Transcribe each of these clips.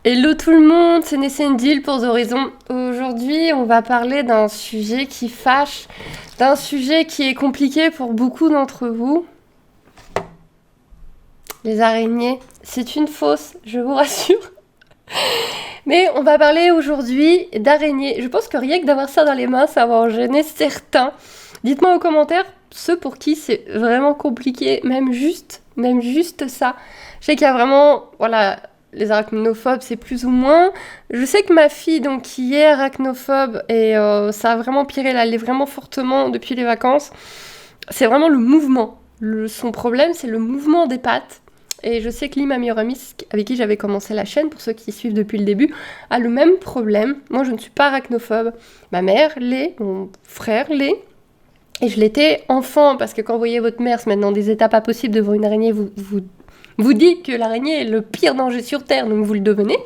Hello tout le monde, c'est Nessendil pour The Horizon. Aujourd'hui, on va parler d'un sujet qui fâche, d'un sujet qui est compliqué pour beaucoup d'entre vous. Les araignées, c'est une fausse, je vous rassure. Mais on va parler aujourd'hui d'araignées. Je pense que rien que d'avoir ça dans les mains, ça va en gêner certains. Dites-moi aux commentaires ceux pour qui c'est vraiment compliqué, même juste ça. Je sais qu'il y a vraiment, les arachnophobes, c'est plus ou moins. Je sais que ma fille, donc, qui est arachnophobe, et ça a vraiment piré, elle l'est vraiment fortement depuis les vacances. C'est vraiment le mouvement. Son problème, c'est le mouvement des pattes. Et je sais que Lee, ma meilleure amie, avec qui j'avais commencé la chaîne, pour ceux qui suivent depuis le début, a le même problème. Moi, je ne suis pas arachnophobe. Ma mère l'est, mon frère l'est. Et je l'étais enfant, parce que quand vous voyez votre mère se mettre dans des états pas possibles devant une araignée, vous dites que l'araignée est le pire danger sur Terre, donc vous le devenez.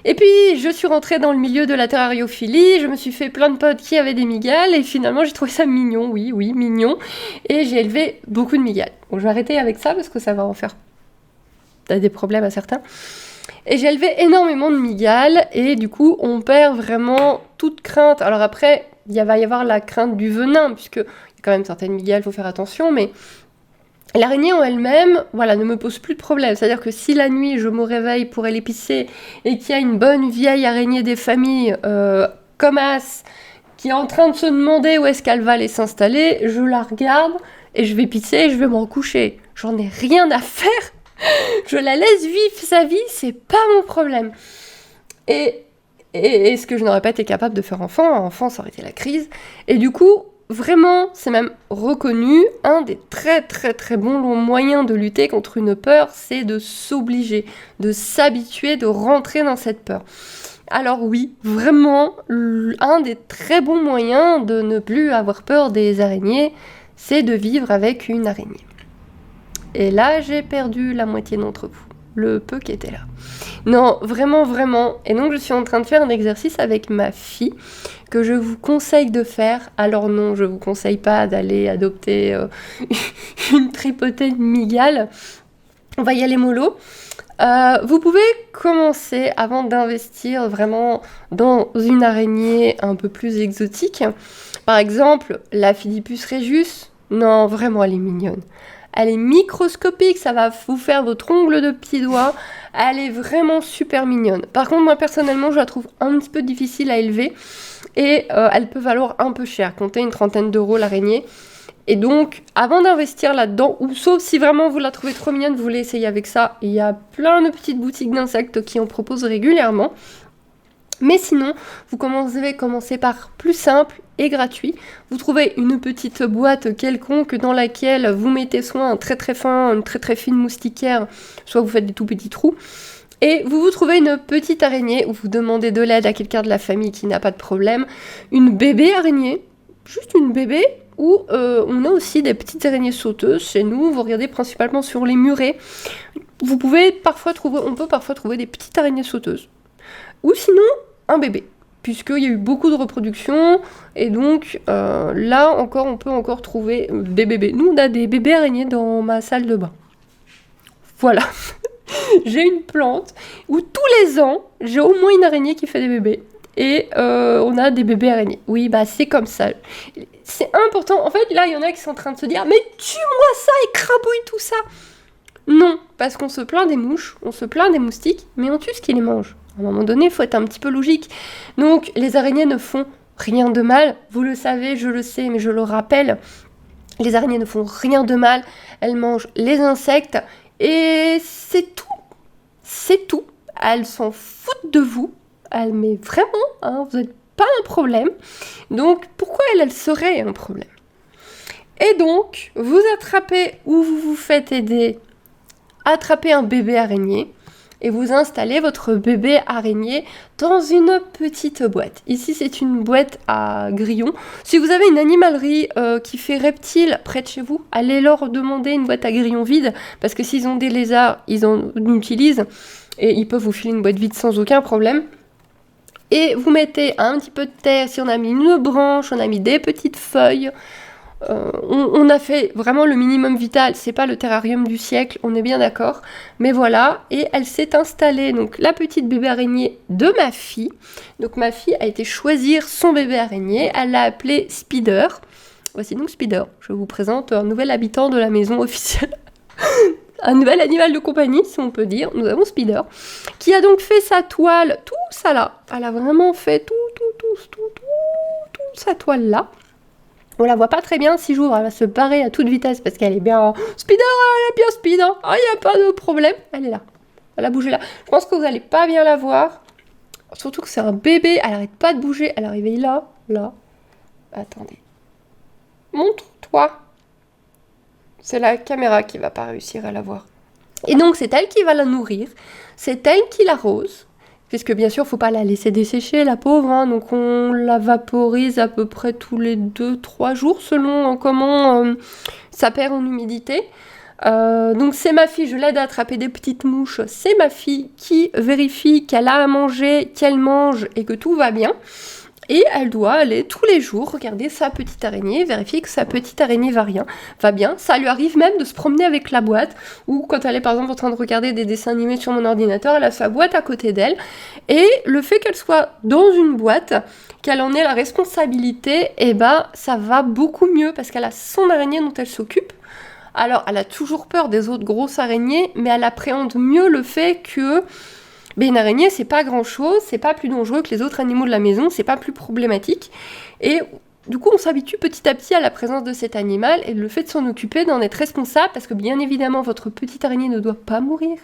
Et puis, je suis rentrée dans le milieu de la terrariophilie, je me suis fait plein de potes qui avaient des mygales, et finalement, j'ai trouvé ça mignon, oui, mignon, et j'ai élevé beaucoup de mygales. Bon, je vais arrêter avec ça, parce que ça va en faire des problèmes à certains. Et j'ai élevé énormément de mygales, et du coup, on perd vraiment toute crainte. Alors après, il va y avoir la crainte du venin, puisque il y a quand même certaines mygales, il faut faire attention, mais l'araignée en elle-même, ne me pose plus de problème. C'est-à-dire que si la nuit, je me réveille pour aller pisser, et qu'il y a une bonne vieille araignée des familles, comme As, qui est en train de se demander où est-ce qu'elle va aller s'installer, je la regarde, et je vais pisser, et je vais me recoucher. J'en ai rien à faire. Je la laisse vivre sa vie, c'est pas mon problème. Et ce que je n'aurais pas été capable de faire enfant, ça aurait été la crise. Et du coup, vraiment, c'est même reconnu, un des très très très bons moyens de lutter contre une peur, c'est de s'obliger, de s'habituer, de rentrer dans cette peur. Alors oui, vraiment, un des très bons moyens de ne plus avoir peur des araignées, c'est de vivre avec une araignée. Et là, j'ai perdu la moitié d'entre vous, le peu qui était là. Non, vraiment. Et donc, je suis en train de faire un exercice avec ma fille que je vous conseille de faire. Alors non, je vous conseille pas d'aller adopter une tripotée de mygales. On va y aller mollo. Vous pouvez commencer, avant d'investir vraiment dans une araignée un peu plus exotique. Par exemple, la Philippus regius. Non, vraiment, elle est mignonne. Elle est microscopique, ça va vous faire votre ongle de petit doigt. Elle est vraiment super mignonne. Par contre, moi personnellement, je la trouve un petit peu difficile à élever. Et elle peut valoir un peu cher, comptez une 30aine d'euros l'araignée. Et donc, avant d'investir là-dedans, ou sauf si vraiment vous la trouvez trop mignonne, vous voulez essayer avec ça, il y a plein de petites boutiques d'insectes qui en proposent régulièrement. Mais sinon, vous commencez par plus simple et gratuit. Vous trouvez une petite boîte quelconque dans laquelle vous mettez soit un très très fin, une très très fine moustiquaire, soit vous faites des tout petits trous. Et vous trouvez une petite araignée où vous demandez de l'aide à quelqu'un de la famille qui n'a pas de problème. Une bébé araignée, juste une bébé, ou on a aussi des petites araignées sauteuses chez nous. Vous regardez principalement sur les murets. On peut parfois trouver des petites araignées sauteuses. Ou sinon, un bébé, puisqu'il y a eu beaucoup de reproduction, et donc là encore, on peut encore trouver des bébés. Nous, on a des bébés araignées dans ma salle de bain. Voilà. J'ai une plante où tous les ans, j'ai au moins une araignée qui fait des bébés. Et on a des bébés araignées. Oui, c'est comme ça. C'est important. En fait, là, il y en a qui sont en train de se dire « Mais tue-moi ça, écrabouille tout ça !» Non, parce qu'on se plaint des mouches, on se plaint des moustiques, mais on tue ce qui les mange. À un moment donné, il faut être un petit peu logique. Donc, les araignées ne font rien de mal. Vous le savez, je le sais, mais je le rappelle. Les araignées ne font rien de mal. Elles mangent les insectes. Et c'est tout. C'est tout. Elles s'en foutent de vous. Mais vraiment, vous n'êtes pas un problème. Donc, pourquoi elles seraient un problème ? Et donc, vous attrapez ou vous vous faites aider, attrapez un bébé araignée. Et vous installez votre bébé araignée dans une petite boîte. Ici, c'est une boîte à grillons. Si vous avez une animalerie qui fait reptiles près de chez vous, allez leur demander une boîte à grillons vide, parce que s'ils ont des lézards, ils en utilisent, et ils peuvent vous filer une boîte vide sans aucun problème. Et vous mettez un petit peu de terre, si on a mis une branche, on a mis des petites feuilles, On a fait vraiment le minimum vital, c'est pas le terrarium du siècle, on est bien d'accord, mais voilà, et elle s'est installée, donc la petite bébé araignée de ma fille. Donc ma fille a été choisir son bébé araignée, elle l'a appelé Spider. Voici donc Spider, je vous présente un nouvel habitant de la maison officielle. Un nouvel animal de compagnie, si on peut dire. Nous avons Spider, qui a donc fait sa toile, tout ça là. Elle a vraiment fait tout sa toile là. On la voit pas très bien, si j'ouvre, elle va se barrer à toute vitesse parce qu'elle est bien... Spider, elle est bien Spider, ah, il n'y a pas de problème. Elle est là, elle a bougé là. Je pense que vous allez pas bien la voir. Surtout que c'est un bébé, elle arrête pas de bouger. Elle est arrivée là. Attendez. Montre-toi. C'est la caméra qui va pas réussir à la voir. Et donc c'est elle qui va la nourrir, c'est elle qui l'arrose, puisque bien sûr il faut pas la laisser dessécher la pauvre, hein, donc on la vaporise à peu près tous les 2-3 jours selon comment ça perd en humidité. Donc c'est ma fille, je l'aide à attraper des petites mouches, c'est ma fille qui vérifie qu'elle a à manger, qu'elle mange et que tout va bien. Et elle doit aller tous les jours regarder sa petite araignée, vérifier que sa petite araignée va bien. Ça lui arrive même de se promener avec la boîte, ou quand elle est par exemple en train de regarder des dessins animés sur mon ordinateur, elle a sa boîte à côté d'elle. Et le fait qu'elle soit dans une boîte, qu'elle en ait la responsabilité, eh ben ça va beaucoup mieux parce qu'elle a son araignée dont elle s'occupe. Alors elle a toujours peur des autres grosses araignées, mais elle appréhende mieux le fait que... Mais une araignée, c'est pas grand-chose, c'est pas plus dangereux que les autres animaux de la maison, c'est pas plus problématique. Et du coup, on s'habitue petit à petit à la présence de cet animal et le fait de s'en occuper, d'en être responsable, parce que bien évidemment, votre petite araignée ne doit pas mourir.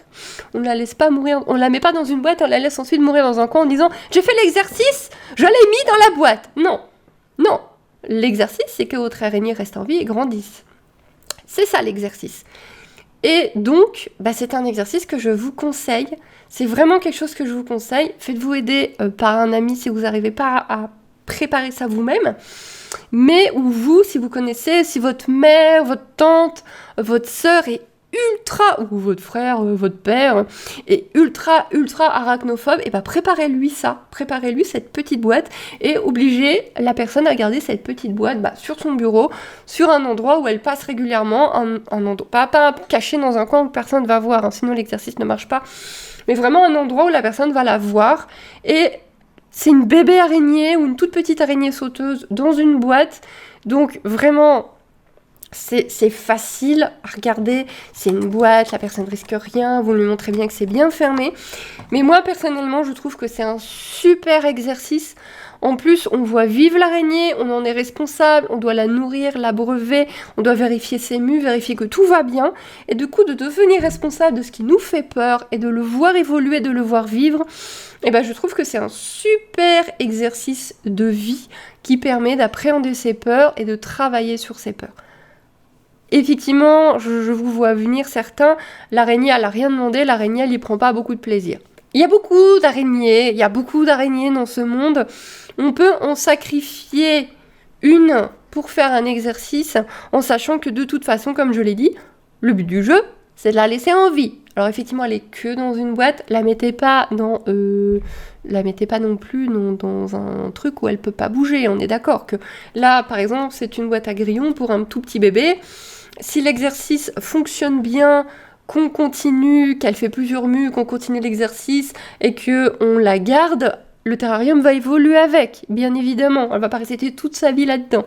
On ne la laisse pas mourir, on la met pas dans une boîte, on la laisse ensuite mourir dans un coin en disant « J'ai fait l'exercice, je l'ai mis dans la boîte !» Non. L'exercice, c'est que votre araignée reste en vie et grandisse. C'est ça l'exercice. Et donc, c'est un exercice que je vous conseille. C'est vraiment quelque chose que je vous conseille. Faites-vous aider par un ami si vous n'arrivez pas à préparer ça vous-même. Mais ou vous, si vous connaissez, si votre mère, votre tante, votre sœur est ultra, ou votre frère, votre père, est ultra arachnophobe, et préparez-lui ça. Préparez-lui cette petite boîte et obligez la personne à garder cette petite boîte sur son bureau, sur un endroit où elle passe régulièrement, un endroit, pas caché dans un coin où personne ne va voir, hein, sinon l'exercice ne marche pas, mais vraiment un endroit où la personne va la voir. Et c'est une bébé araignée ou une toute petite araignée sauteuse dans une boîte, donc vraiment... C'est facile à regarder, c'est une boîte, la personne ne risque rien, vous lui montrez bien que c'est bien fermé. Mais moi, personnellement, je trouve que c'est un super exercice. En plus, on voit vivre l'araignée, on en est responsable, on doit la nourrir, l'abreuver, on doit vérifier ses mues, vérifier que tout va bien. Et du coup, de devenir responsable de ce qui nous fait peur et de le voir évoluer, de le voir vivre, je trouve que c'est un super exercice de vie qui permet d'appréhender ses peurs et de travailler sur ses peurs. Effectivement, je vous vois venir certains, l'araignée, elle n'a rien demandé, l'araignée, elle n'y prend pas beaucoup de plaisir. Il y a beaucoup d'araignées dans ce monde. On peut en sacrifier une pour faire un exercice, en sachant que de toute façon, comme je l'ai dit, le but du jeu, c'est de la laisser en vie. Alors effectivement, elle est que dans une boîte, la mettez pas non plus dans un truc où elle peut pas bouger. On est d'accord que là, par exemple, c'est une boîte à grillons pour un tout petit bébé. Si l'exercice fonctionne bien, qu'on continue, qu'elle fait plusieurs mues, qu'on continue l'exercice et qu'on la garde, le terrarium va évoluer avec, bien évidemment. Elle va pas rester toute sa vie là-dedans.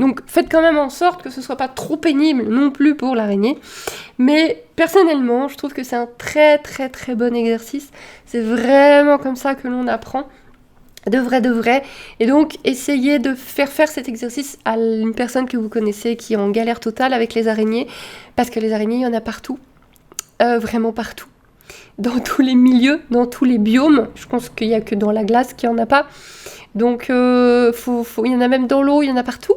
Donc faites quand même en sorte que ce soit pas trop pénible non plus pour l'araignée. Mais personnellement, je trouve que c'est un très bon exercice. C'est vraiment comme ça que l'on apprend. De vrai. Et donc, essayez de faire cet exercice à une personne que vous connaissez qui est en galère totale avec les araignées. Parce que les araignées, il y en a partout. Vraiment partout. Dans tous les milieux, dans tous les biomes. Je pense qu'il n'y a que dans la glace qu'il n'y en a pas. Donc, il y en a même dans l'eau, il y en a partout.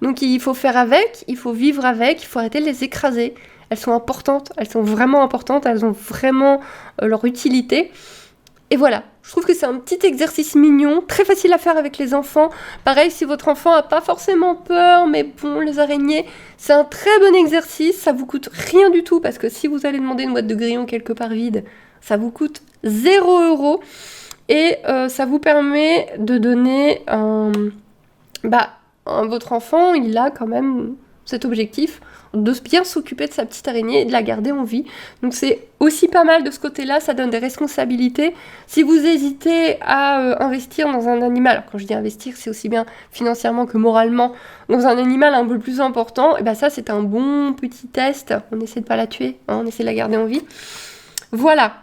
Donc, il faut faire avec, il faut vivre avec, il faut arrêter de les écraser. Elles sont importantes, elles sont vraiment importantes, elles ont vraiment leur utilité. Et voilà, je trouve que c'est un petit exercice mignon, très facile à faire avec les enfants. Pareil, si votre enfant n'a pas forcément peur, mais bon, les araignées, c'est un très bon exercice. Ça vous coûte rien du tout, parce que si vous allez demander une boîte de grillons quelque part vide, ça vous coûte 0 €. Et ça vous permet de donner votre enfant, il a quand même cet objectif de bien s'occuper de sa petite araignée et de la garder en vie. Donc c'est aussi pas mal de ce côté-là, ça donne des responsabilités. Si vous hésitez à investir dans un animal, alors quand je dis investir, c'est aussi bien financièrement que moralement, dans un animal un peu plus important, et ben ça c'est un bon petit test. On essaie de pas la tuer, hein, on essaie de la garder en vie. Voilà,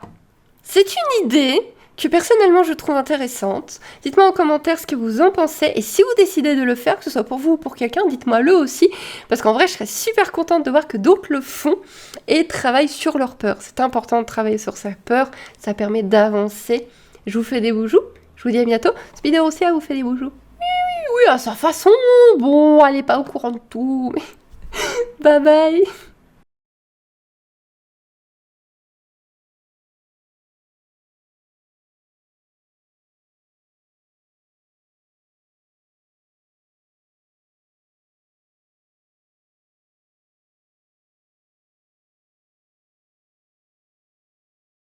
c'est une idée que personnellement je trouve intéressante. Dites-moi en commentaire ce que vous en pensez, et si vous décidez de le faire, que ce soit pour vous ou pour quelqu'un, dites-moi le aussi, parce qu'en vrai je serais super contente de voir que d'autres le font et travaillent sur leur peur. C'est important de travailler sur sa peur, ça permet d'avancer. Je vous fais des bijoux, je vous dis à bientôt. Spider aussi vous fait des bijoux. Oui, à sa façon, bon, elle est pas au courant de tout, mais bye bye.